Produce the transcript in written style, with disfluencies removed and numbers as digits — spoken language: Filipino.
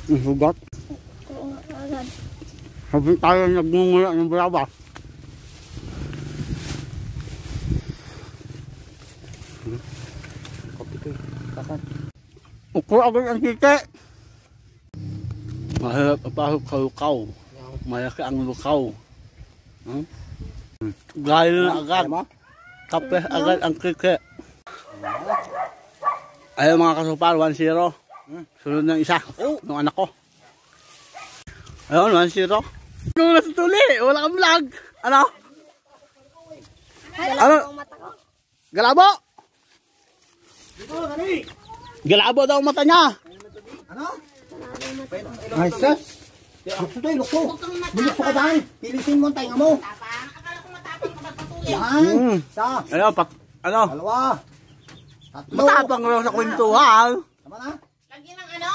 Ang sugat. Oo nga agad. Sabi tayo nagmumula ng bayabas. Uko agad ang kike. Mahirap apahok sa lukaw. Malaki ang lukaw. Gaya na agad. Kape agad ang kike. Ayaw mga kasupal, 1-0. Sunod ng isa. Nung anak ko. Ayun, 1-0. Nung nasa tuli, wala kang vlog. Ano? Ano? Galabo! Galabo daw ang mata niya. Ano? Ay, sus. Gusto tayo, lukso. Bulukso ka dahil. Pilisin mo ang tainga mo. Akala ko matapang ka magpatuloy. Yan. Isa. Ayun, ano? Dalawa. Tatlo. Matapang raw sa kwentuhan. Tama na? Lagyan ng ano?